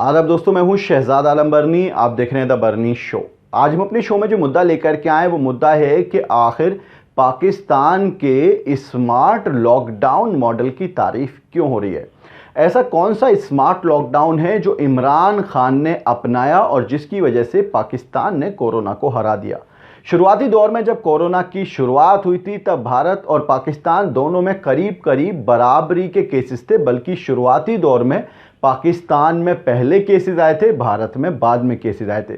आदाब दोस्तों, मैं हूं शहजाद आलम बरनी। आप देख रहे हैं द बरनी शो। आज हम अपनी शो में जो मुद्दा लेकर के आए वो मुद्दा है कि आखिर पाकिस्तान के स्मार्ट लॉकडाउन मॉडल की तारीफ क्यों हो रही है। ऐसा कौन सा स्मार्ट लॉकडाउन है जो इमरान खान ने अपनाया और जिसकी वजह से पाकिस्तान ने कोरोना को हरा दिया। शुरुआती दौर में जब कोरोना की शुरुआत हुई थी तब भारत और पाकिस्तान दोनों में करीब करीब बराबरी के केसेस थे, बल्कि शुरुआती दौर में पाकिस्तान में पहले केसेस आए थे, भारत में बाद में केसेस आए थे।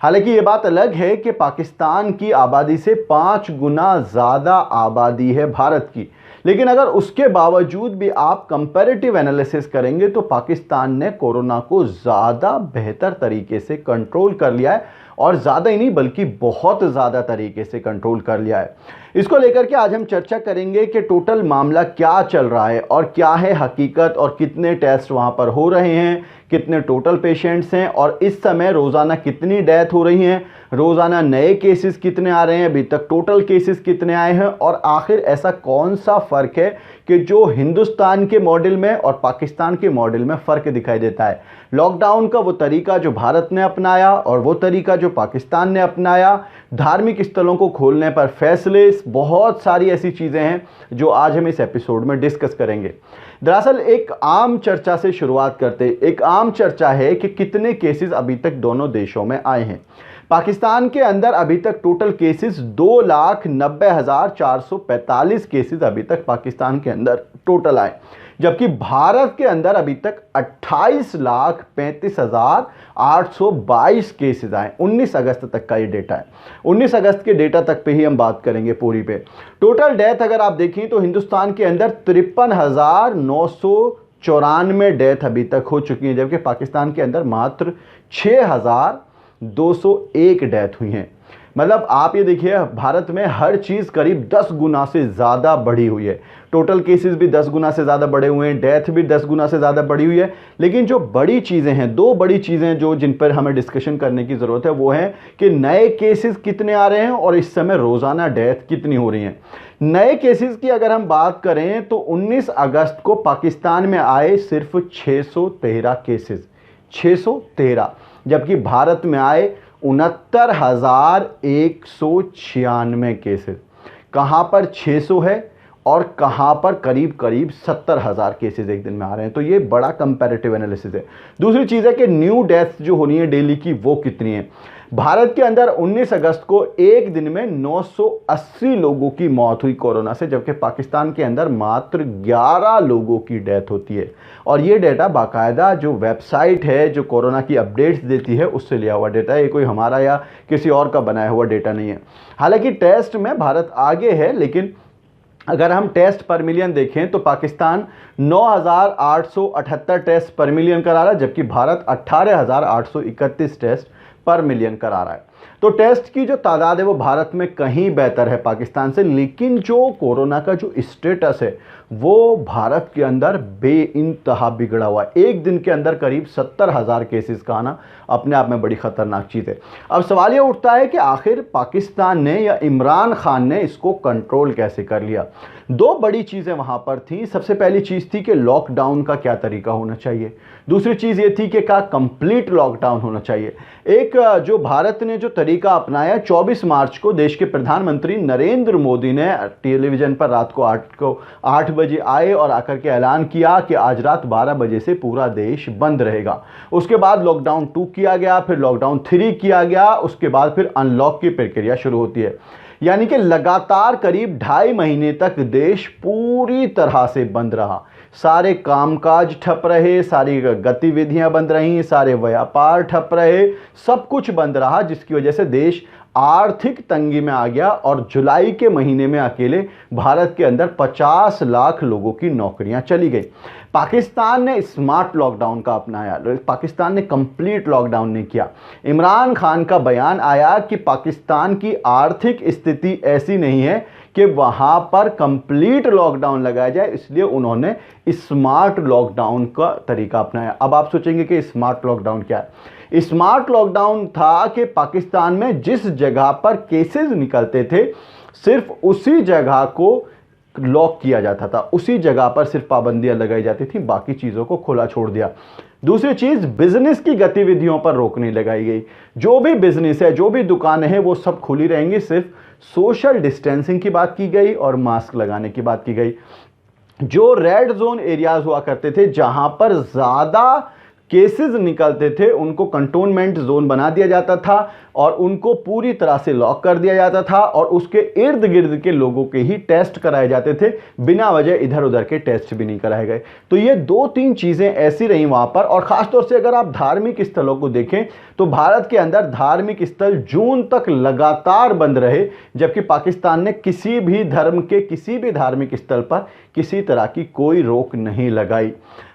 हालांकि ये बात अलग है कि पाकिस्तान की आबादी से 5 गुना ज़्यादा आबादी है भारत की, लेकिन अगर उसके बावजूद भी आप कंपैरेटिव एनालिसिस करेंगे तो पाकिस्तान ने कोरोना को ज़्यादा बेहतर तरीके से कंट्रोल कर लिया है, और ज़्यादा ही नहीं बल्कि बहुत ज़्यादा तरीके से कंट्रोल कर लिया है। इसको लेकर के आज हम चर्चा करेंगे कि टोटल मामला क्या चल रहा है और क्या है हकीकत, और कितने टेस्ट वहाँ पर हो रहे हैं, कितने टोटल पेशेंट्स हैं, और इस समय रोज़ाना कितनी डेथ हो रही हैं, रोज़ाना नए केसेस कितने आ रहे हैं, अभी तक टोटल केसेस कितने आए हैं, और आखिर ऐसा कौन सा फ़र्क है कि जो हिंदुस्तान के मॉडल में और पाकिस्तान के मॉडल में फ़र्क दिखाई देता है। लॉकडाउन का वो तरीका जो भारत ने अपनाया और वो तरीका जो पाकिस्तान ने अपनाया, धार्मिक स्थलों को खोलने पर फैसले, बहुत सारी ऐसी चीज़ें हैं जो आज हम इस एपिसोड में डिस्कस करेंगे। दरअसल एक आम चर्चा से शुरुआत करते। एक आम चर्चा है कि कितने केसेस अभी तक दोनों देशों में आए हैं। पाकिस्तान के अंदर अभी तक टोटल केसेस 2,90,445 केसेस अभी तक पाकिस्तान के अंदर टोटल आए, जबकि भारत के अंदर अभी तक 28,35,822 केसेस आए। 19 अगस्त तक का ये डेटा है। 19 अगस्त के डेटा तक पे ही हम बात करेंगे पूरी पे। टोटल डेथ अगर आप देखें तो हिंदुस्तान के अंदर 53,994 डेथ अभी तक हो चुकी हैं, जबकि पाकिस्तान के अंदर मात्र 6,201 डेथ हुई हैं। मतलब आप ये देखिए, भारत में हर चीज़ करीब 10 गुना से ज़्यादा बढ़ी हुई है। टोटल केसेस भी 10 गुना से ज़्यादा बढ़े हुए हैं, डेथ भी 10 गुना से ज़्यादा बढ़ी हुई है। लेकिन जो बड़ी चीज़ें हैं, दो बड़ी चीज़ें जो जिन पर हमें डिस्कशन करने की ज़रूरत है वो है कि नए केसेस कितने आ रहे हैं और इस समय रोज़ाना डेथ कितनी हो रही हैं। नए केसेस की अगर हम बात करें तो 19 अगस्त को पाकिस्तान में आए सिर्फ 613 केसेस, 613, जबकि भारत में आए 69,196 केसेस। कहाँ पर 600 है और कहाँ पर करीब करीब 70,000 केसेस एक दिन में आ रहे हैं। तो ये बड़ा कंपैरेटिव एनालिसिस है। दूसरी चीज़ है कि न्यू डेथ्स जो होनी है डेली की वो कितनी है। भारत के अंदर 19 अगस्त को एक दिन में 980 लोगों की मौत हुई कोरोना से, जबकि पाकिस्तान के अंदर मात्र 11 लोगों की डेथ होती है। और ये डेटा बाकायदा जो वेबसाइट है जो कोरोना की अपडेट्स देती है उससे लिया हुआ डेटा है, ये कोई हमारा या किसी और का बनाया हुआ डेटा नहीं है। हालांकि टेस्ट में भारत आगे है, लेकिन अगर हम टेस्ट पर मिलियन देखें तो पाकिस्तान 9,878 टेस्ट पर मिलियन करा रहा है, जबकि भारत 18,831 टेस्ट पर मिलियन करा रहा है। तो टेस्ट की जो तादाद है वो भारत में कहीं बेहतर है पाकिस्तान से, लेकिन जो कोरोना का जो स्टेटस है वो भारत के अंदर बेइंतहा बिगड़ा हुआ है। एक दिन के अंदर करीब 70,000 केसेस का आना अपने आप में बड़ी ख़तरनाक चीज़ है। अब सवाल ये उठता है कि आखिर पाकिस्तान ने या इमरान खान ने इसको कंट्रोल कैसे कर लिया। दो बड़ी चीज़ें वहाँ पर थी। सबसे पहली चीज़ थी कि लॉकडाउन का क्या तरीका होना चाहिए। दूसरी चीज़ ये थी कि क्या कंप्लीट लॉकडाउन होना चाहिए। एक जो भारत ने जो तरीका अपनाया, 24 मार्च को देश के प्रधानमंत्री नरेंद्र मोदी ने टेलीविज़न पर रात को 8 बजे आए और आकर के ऐलान किया कि आज रात 12 बजे से पूरा देश बंद रहेगा। उसके बाद लॉकडाउन 2 किया गया, फिर लॉकडाउन 3 किया गया, उसके बाद फिर अनलॉक की प्रक्रिया शुरू होती है। यानी कि लगातार करीब 2.5 महीने तक देश पूरी तरह से बंद रहा। सारे कामकाज ठप रहे, सारी गतिविधियां बंद रहीं, सारे व्यापार ठप रहे, सब कुछ बंद रहा, जिसकी वजह से देश आर्थिक तंगी में आ गया। और जुलाई के महीने में अकेले भारत के अंदर 50 लाख लोगों की नौकरियां चली गई। पाकिस्तान ने स्मार्ट लॉकडाउन का अपनाया, पाकिस्तान ने कंप्लीट लॉकडाउन नहीं किया। इमरान खान का बयान आया कि पाकिस्तान की आर्थिक स्थिति ऐसी नहीं है कि वहां पर कंप्लीट लॉकडाउन लगाया जाए, इसलिए उन्होंने स्मार्ट लॉकडाउन का तरीका अपनाया। अब आप सोचेंगे कि स्मार्ट लॉकडाउन क्या है। स्मार्ट लॉकडाउन था कि पाकिस्तान में जिस जगह पर केसेस निकलते थे सिर्फ उसी जगह को लॉक किया जाता था, उसी जगह पर सिर्फ पाबंदियां लगाई जाती थी, बाकी चीज़ों को खुला छोड़ दिया। दूसरी चीज, बिजनेस की गतिविधियों पर रोक नहीं लगाई गई। जो भी बिजनेस है, जो भी दुकानें हैं, वो सब खुली रहेंगी। सिर्फ सोशल डिस्टेंसिंग की बात की गई और मास्क लगाने की बात की गई। जो रेड जोन एरियाज हुआ करते थे, जहां पर ज्यादा केसेस निकलते थे, उनको कंटोनमेंट जोन बना दिया जाता था और उनको पूरी तरह से लॉक कर दिया जाता था और उसके इर्द गिर्द के लोगों के ही टेस्ट कराए जाते थे, बिना वजह इधर उधर के टेस्ट भी नहीं कराए गए। तो ये 2-3 चीजें ऐसी रही वहां पर। और खासतौर से अगर आप धार्मिक स्थलों को देखें तो भारत के अंदर धार्मिक स्थल जून तक लगातार बंद रहे, जबकि पाकिस्तान ने किसी भी धर्म के किसी भी धार्मिक स्थल पर किसी तरह की कोई रोक नहीं लगाई।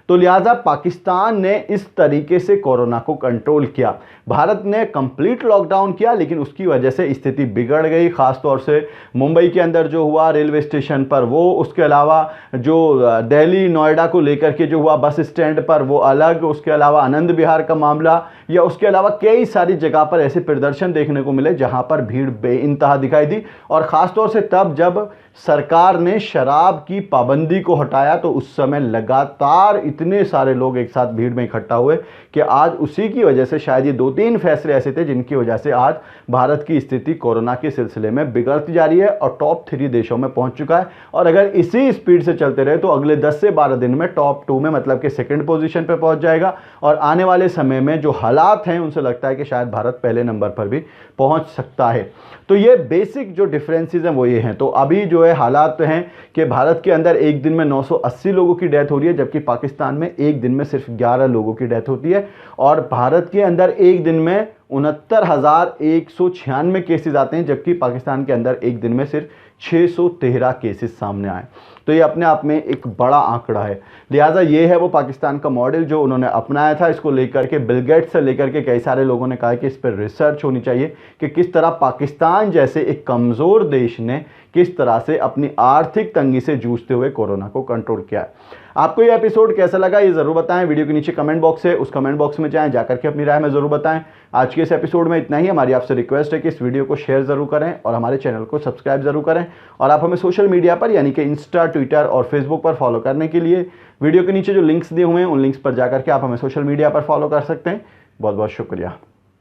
तो लिहाजा पाकिस्तान ने इस तरीके से कोरोना को कंट्रोल किया। भारत ने कंप्लीट लॉकडाउन किया, लेकिन उसकी वजह से स्थिति बिगड़ गई। खासतौर से मुंबई के अंदर जो हुआ रेलवे स्टेशन पर वो, उसके अलावा जो दिल्ली नोएडा को लेकर के जो हुआ बस स्टैंड पर वो अलग, उसके अलावा आनंद विहार का मामला, या उसके अलावा कई सारी जगह पर ऐसे प्रदर्शन देखने को मिले जहां पर भीड़ बेइंतहा दिखाई दी। और खासतौर से तब जब सरकार ने शराब की पाबंदी को हटाया तो उस समय लगातार इतने सारे लोग एक साथ भीड़ में इकट्ठा हुए कि आज उसी की वजह से शायद ये 2-3 फैसले ऐसे थे जिनकी वजह से आज भारत की स्थिति कोरोना के सिलसिले में बिगड़ती जा रही है और टॉप 3 देशों में पहुंच चुका है। और अगर इसी स्पीड से चलते रहे तो अगले 10 से 12 दिन में टॉप 2 में, मतलब कि सेकंड पोजीशन पे पहुंच जाएगा। और आने वाले समय में जो हालात हैं उनसे लगता है कि शायद भारत पहले नंबर पर भी पहुंच सकता है। तो ये बेसिक जो डिफरेंसेस हैं वो ये हैं। तो अभी जो है हालात हैं कि भारत के अंदर एक दिन में 980 लोगों की डेथ हो रही है, जबकि पाकिस्तान में एक दिन में सिर्फ 11 लोगों की डेथ होती है। और भारत के अंदर एक दिन में 69,196 केसेस आते हैं, जबकि पाकिस्तान के अंदर एक दिन में सिर्फ 613 केसेस सामने आए। तो ये अपने आप में एक बड़ा आंकड़ा है। लिहाजा ये है वो पाकिस्तान का मॉडल जो उन्होंने अपनाया था। इसको लेकर के बिल गेट्स से लेकर के कई सारे लोगों ने कहा कि इस पर रिसर्च होनी चाहिए कि किस तरह पाकिस्तान जैसे एक कमज़ोर देश ने किस तरह से अपनी आर्थिक तंगी से जूझते हुए कोरोना को कंट्रोल किया है। आपको ये एपिसोड कैसा लगा ये ज़रूर बताएं। वीडियो के नीचे कमेंट बॉक्स है, उस कमेंट बॉक्स में जाएं, जाकर के अपनी राय में ज़रूर बताएं। आज के इस एपिसोड में इतना ही। हमारी आपसे रिक्वेस्ट है कि इस वीडियो को शेयर ज़रूर करें और हमारे चैनल को सब्सक्राइब ज़रूर करें। और आप हमें सोशल मीडिया पर यानी कि इंस्टा, ट्विटर और फेसबुक पर फॉलो करने के लिए वीडियो के नीचे जो लिंक्स दिए हुए हैं उन लिंक्स पर जाकर के आप हमें सोशल मीडिया पर फॉलो कर सकते हैं। बहुत बहुत शुक्रिया।